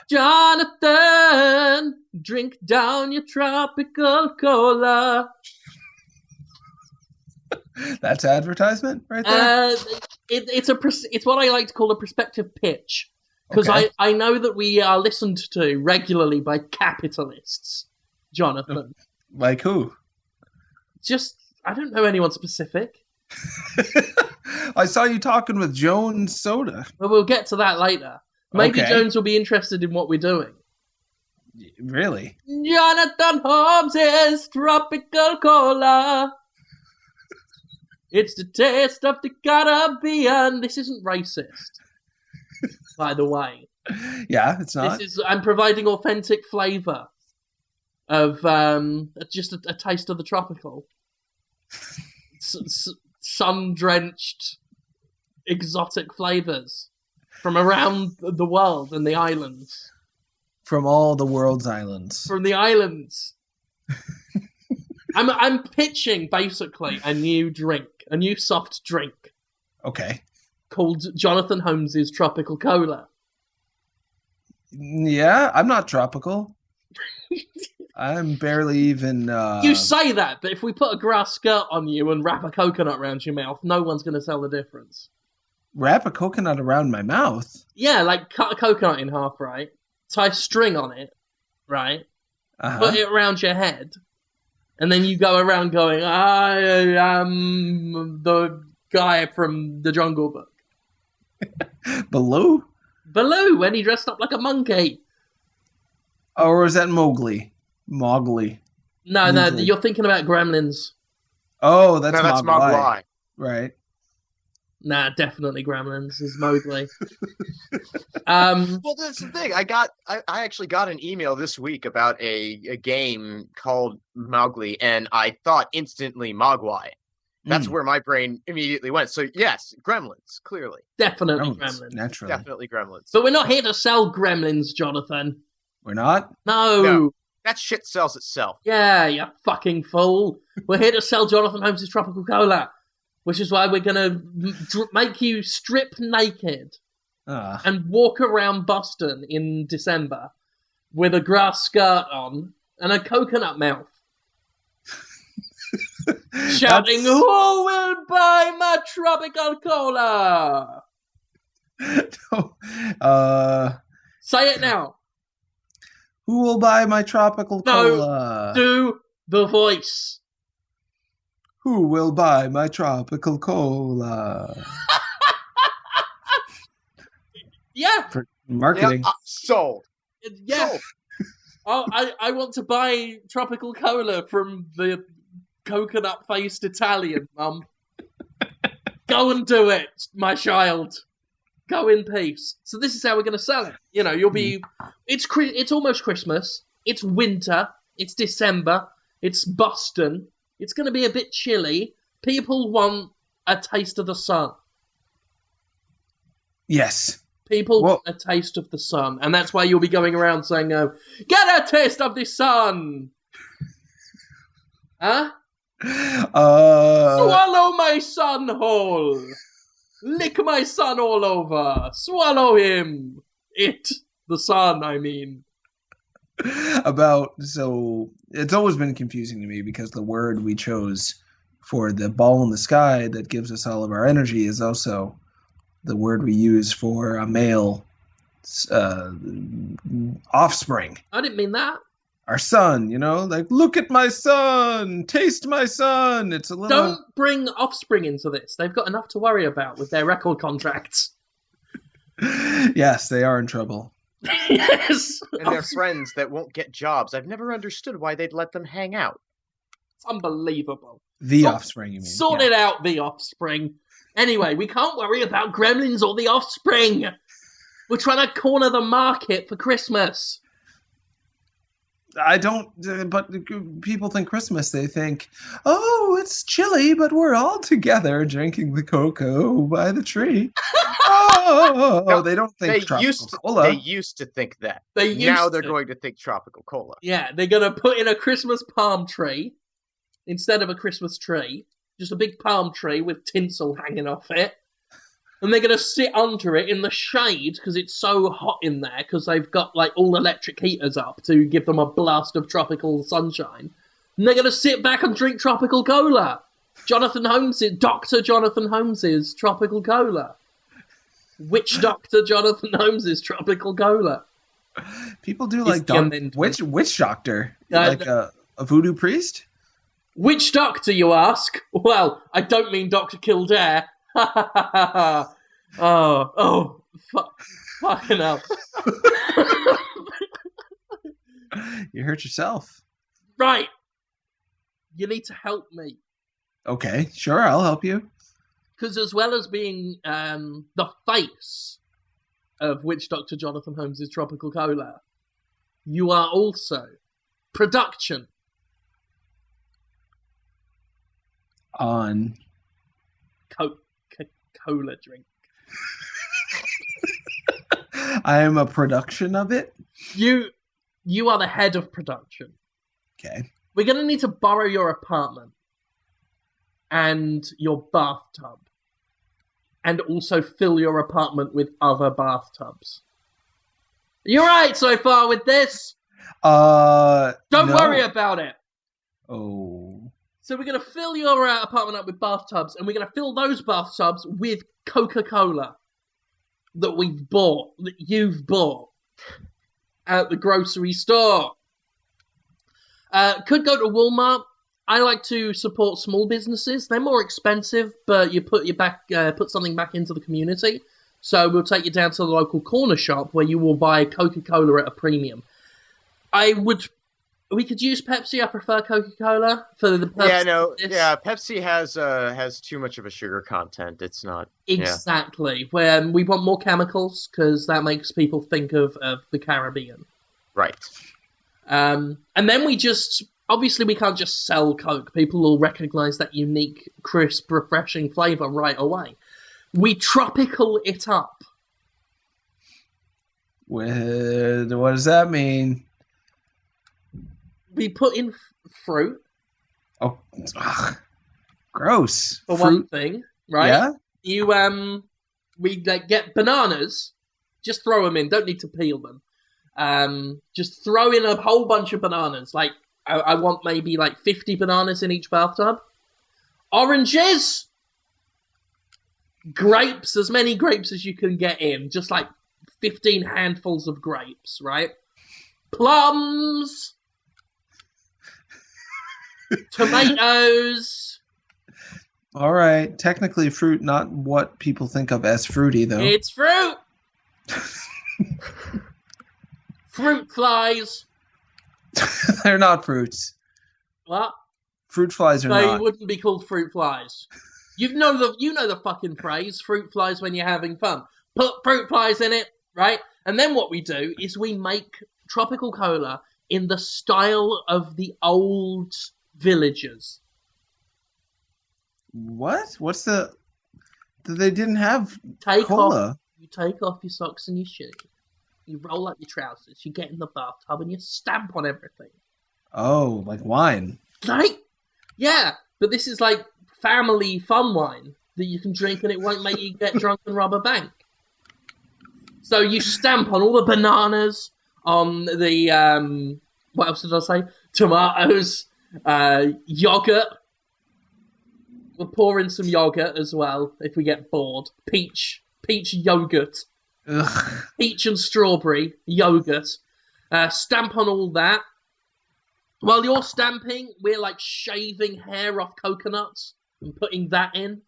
Jonathan, drink down your tropical cola. That's advertisement right there? It's what I like to call a perspective pitch. Because Okay. I know that we are listened to regularly by capitalists, Jonathan. Like who? Just, I don't know anyone specific. I saw you talking with Joan Soda. But we'll get to that later. Maybe Okay. Jones will be interested in what we're doing. Really? Jonathan Holmes' tropical cola. It's the taste of the Caribbean. This isn't racist, by the way. Yeah, it's not. I'm providing authentic flavour of just a taste of the tropical. Sun-drenched, exotic flavours from around the world and the islands. From all the world's islands. From the islands. I'm pitching, basically, a new drink, a new soft drink. Okay. Called Jonathan Holmes' Tropical Cola. Yeah, I'm not tropical. I'm barely even... You say that, but if we put a grass skirt on you and wrap a coconut around your mouth, no one's going to tell the difference. Wrap a coconut around my mouth? Yeah, like cut a coconut in half, right? Tie string on it, right? Uh-huh. Put it around your head. And then you go around going, I am the guy from the Jungle Book. Baloo? Baloo, when he dressed up like a monkey. Or is that Mowgli? Mowgli. No, you're thinking about Gremlins. Oh, that's Mowgli. Right. Nah, definitely Gremlins is Mowgli. Well, that's the thing. I actually got an email this week about a game called Mowgli, and I thought instantly Mogwai. That's where my brain immediately went. So yes, Gremlins, clearly. Definitely Gremlins. Naturally. Definitely Gremlins. But we're not here to sell Gremlins, Jonathan. We're not? No. That shit sells itself. Yeah, you fucking fool. We're here to sell Jonathan Holmes' Tropical Cola, which is why we're going to make you strip naked and walk around Boston in December with a grass skirt on and a coconut mouth. Shouting, who will buy my Tropical Cola? Say it now. Who will buy my Tropical Cola? Do the voice. Who will buy my Tropical Cola? Yeah. For marketing. Yeah, sold. Yeah. Sold. Oh, I want to buy Tropical Cola from the coconut-faced Italian, Mum. Go and do it, my child. Go in peace. So this is how we're going to sell it. You know, you'll be... It's almost Christmas. It's winter. It's December. It's Boston. It's going to be a bit chilly. People want a taste of the sun. Yes. People want a taste of the sun. And that's why you'll be going around saying, get a taste of the sun! Huh? Swallow my son whole! Lick my son all over! Swallow him! The sun, I mean. So it's always been confusing to me because the word we chose for the ball in the sky that gives us all of our energy is also the word we use for a male offspring. I didn't mean that. Our son, like, look at my son, taste my son. It's a little... Don't bring offspring into this. They've got enough to worry about with their record contracts. Yes, they are in trouble. Yes. And their friends that won't get jobs. I've never understood why they'd let them hang out. It's unbelievable. The offspring, you mean. Sort it out, the offspring. Anyway, we can't worry about Gremlins or the offspring. We're trying to corner the market for Christmas. I don't, but people think Christmas, they think, oh, it's chilly, but we're all together drinking the cocoa by the tree. No, they don't think Tropical Cola. They used to think that. Now they're going to think Tropical Cola. Yeah, they're going to put in a Christmas palm tree instead of a Christmas tree. Just a big palm tree with tinsel hanging off it. And they're going to sit under it in the shade because it's so hot in there because they've got like all electric heaters up to give them a blast of tropical sunshine. And they're going to sit back and drink tropical cola. Dr. Jonathan Holmes's tropical cola. Witch Doctor Jonathan Holmes's tropical cola. People do like witch doctor, like a voodoo priest. Which doctor, you ask? Well, I don't mean Dr. Kildare. Fucking hell. You hurt yourself. Right. You need to help me. Okay, sure, I'll help you. Because as well as being the face of Witch Doctor Jonathan Holmes' Tropical Cola, you are also production. On Coca-Cola drink. I am a production of it? You are the head of production. Okay. We're going to need to borrow your apartment and your bathtub. And also fill your apartment with other bathtubs. You alright so far with this? Don't worry about it. Oh. So we're going to fill your apartment up with bathtubs, and we're going to fill those bathtubs with Coca-Cola that you've bought at the grocery store. Could go to Walmart. I like to support small businesses. They're more expensive, but you put something back into the community. So we'll take you down to the local corner shop where you will buy Coca-Cola at a premium. We could use Pepsi. I prefer Coca-Cola for the purpose. Pepsi has too much of a sugar content. It's not exactly where we want more chemicals because that makes people think of the Caribbean. Right. And then obviously we can't just sell Coke. People will recognize that unique, crisp, refreshing flavor right away. We tropical it up. What does that mean? We put in fruit. Oh, gross. For one thing, right? Yeah. We get bananas. Just throw them in. Don't need to peel them. Just throw in a whole bunch of bananas. Like I want maybe like 50 bananas in each bathtub. Oranges. Grapes. As many grapes as you can get in. Just like 15 handfuls of grapes, right? Plums. Tomatoes. All right. Technically fruit, not what people think of as fruity, though. It's fruit. Fruit flies. They're not fruits. What? Fruit flies are not. They wouldn't be called fruit flies. You know the fucking phrase, fruit flies when you're having fun. Put fruit flies in it, right? And then what we do is we make tropical cola in the style of the old villagers. What? They didn't have cola. You take off your socks and your shoes. You roll up your trousers. You get in the bathtub and you stamp on everything. Oh, like wine. Right? Yeah, but this is like family fun wine that you can drink and it won't make you get drunk and rob a bank. So you stamp on all the bananas, on the, what else did I say? Tomatoes, yogurt. We'll pour in some yogurt as well if we get bored. Peach yogurt. Ugh. Peach and strawberry yogurt. Stamp on all that. While you're stamping, we're like shaving hair off coconuts and putting that in.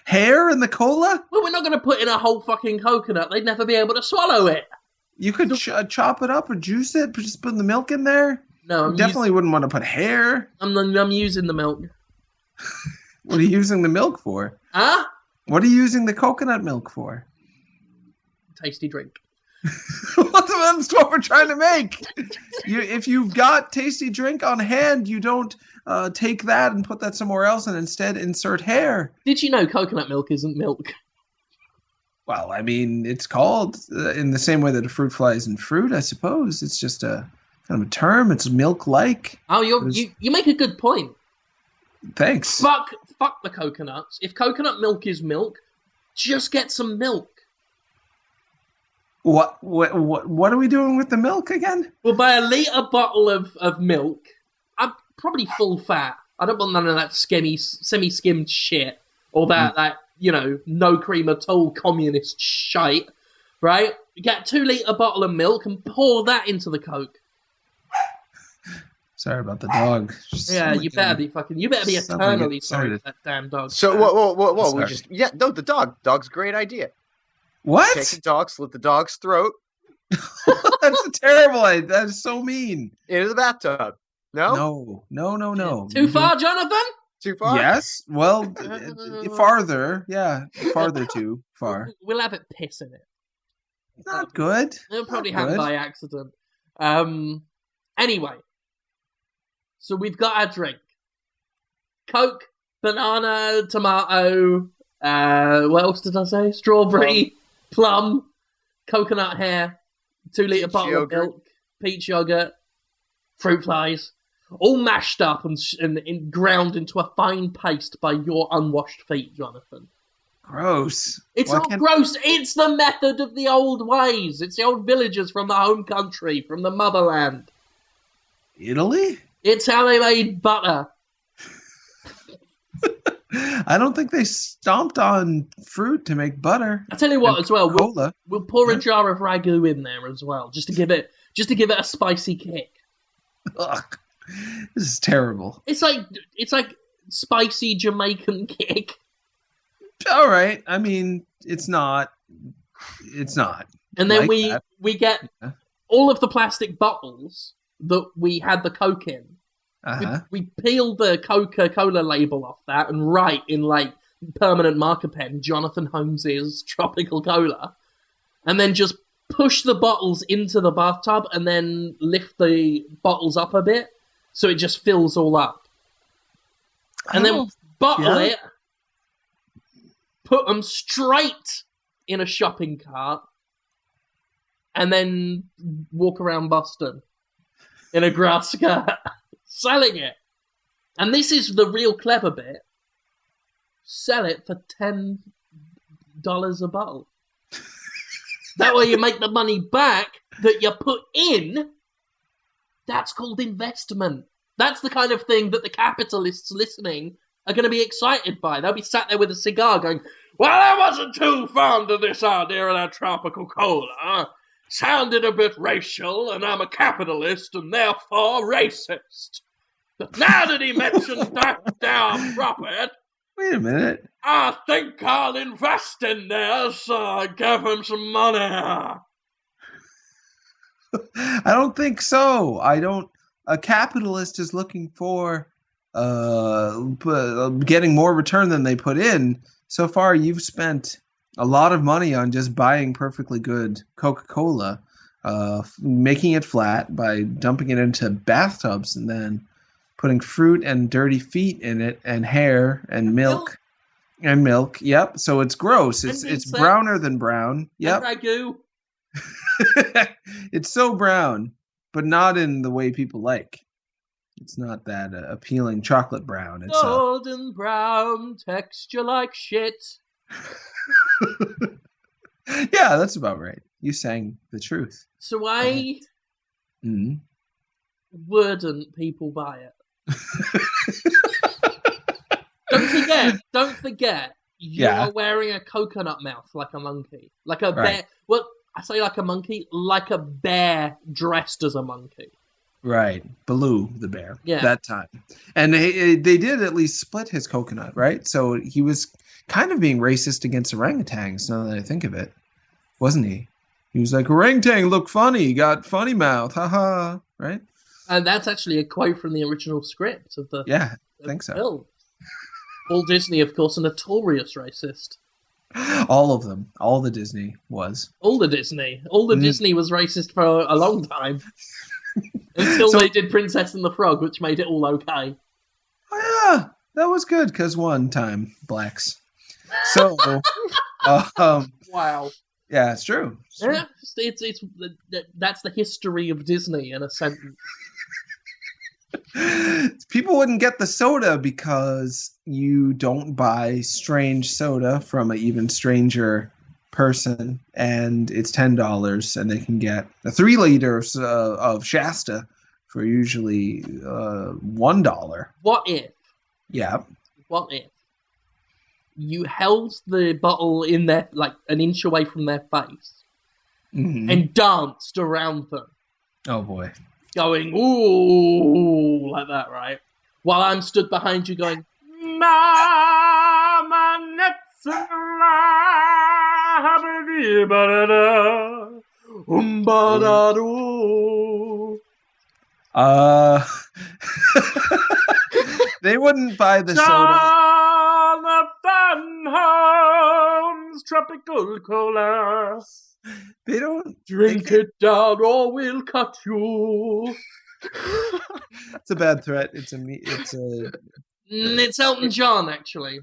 Hair in the cola? Well, we're not going to put in a whole fucking coconut. They'd never be able to swallow it. You could chop it up or juice it, but just put the milk in there? No, definitely wouldn't want to put hair. I'm using the milk. What are you using the milk for? Huh? What are you using the coconut milk for? Tasty drink. That's what we're trying to make. If you've got tasty drink on hand, you don't take that and put that somewhere else and instead insert hair. Did you know coconut milk isn't milk? Well, I mean, it's called in the same way that a fruit fly isn't fruit, I suppose. It's just a kind of a term. It's milk-like. Oh, you make a good point. Thanks. Fuck the coconuts. If coconut milk is milk, just get some milk. What are we doing with the milk again? We'll buy a litre bottle of milk. I'm probably full fat. I don't want none of that semi-skimmed shit. Or that, no cream at all communist shite. Right? You get a 2-litre bottle of milk and pour that into the Coke. Sorry about the dog. Yeah, you better be eternally sorry for that damn dog. So, whoa, the dog. Dog's a great idea. What? Take the dog, slit the dog's throat. That's a terrible idea. That is so mean. Into the bathtub. No? No. Too far, Jonathan? Too far? Yes. Well, farther. Yeah, farther too far. We'll have it piss in it. Not good. It'll probably happen by accident. Anyway. So we've got our drink. Coke, banana, tomato, what else did I say? Strawberry, plum, coconut hair, 2-litre bottle of milk, peach yogurt, fruit flies, all mashed up and ground into a fine paste by your unwashed feet, Jonathan. Gross. It's not gross. It's the method of the old ways. It's the old villagers from the home country, from the motherland. Italy? It's how they made butter. I don't think they stomped on fruit to make butter. I tell you what, as well, we'll pour a jar of ragu in there as well, just to give it a spicy kick. Ugh, this is terrible. It's like spicy Jamaican kick. All right, I mean, it's not. And then like we get all of the plastic bottles that we had the Coke in. Uh-huh. We peeled the Coca-Cola label off that and write in permanent marker pen Jonathan Holmes's Tropical Cola, and then just push the bottles into the bathtub and then lift the bottles up a bit so it just fills all up. And then bottle it, put them straight in a shopping cart, and then walk around Boston in a grass skirt. Selling it. And this is the real clever bit. Sell it for $10 a bottle. That way you make the money back that you put in. That's called investment. That's the kind of thing that the capitalists listening are going to be excited by. They'll be sat there with a cigar going, well, I wasn't too fond of this idea of that tropical cola. Sounded a bit racial, and I'm a capitalist and therefore racist. But now that he mentioned that damn profit, wait a minute. I think I'll invest in this, give him some money. I don't think so. A capitalist is looking for getting more return than they put in. So far, you've spent a lot of money on just buying perfectly good Coca-Cola, making it flat by dumping it into bathtubs and then putting fruit and dirty feet in it and hair and milk. And milk. Yep. So it's gross. It's browner than brown. Yep. And ragu. It's so brown, but not in the way people like. It's not that appealing chocolate brown. It's golden brown, texture like shit. Yeah, that's about right. You sang the truth. So why wouldn't people buy it? Don't forget, you are wearing a coconut mouth like a monkey. Like a bear. Well, I say like a monkey, like a bear dressed as a monkey. Right. Baloo the bear. Yeah. That time. And they did at least split his coconut, right? So he was kind of being racist against orangutans, now that I think of it. Wasn't he? He was like, orangutan look funny, got funny mouth, haha, right? And that's actually a quote from the original script of the I think so. film. Walt Disney, of course, a notorious racist. All of them. All the Disney was. All the Disney was racist for a long time. Until they did Princess and the Frog, which made it all okay. Oh, yeah. That was good, because one time, blacks. So, wow. Yeah, it's true. Yeah, it's that's the history of Disney in a sentence. People wouldn't get the soda because you don't buy strange soda from an even stranger person, and it's $10, and they can get a 3 liters of Shasta for usually $1. What if you held the bottle in their, like, an inch away from their face and danced around them? Oh boy. Going, ooh, like that, right? While I'm stood behind you going, Mama, They wouldn't buy the soda. Jonathan Holmes, tropical cola. They don't Drink it down or we'll cut you. It's a bad threat. It's It's Elton John, actually.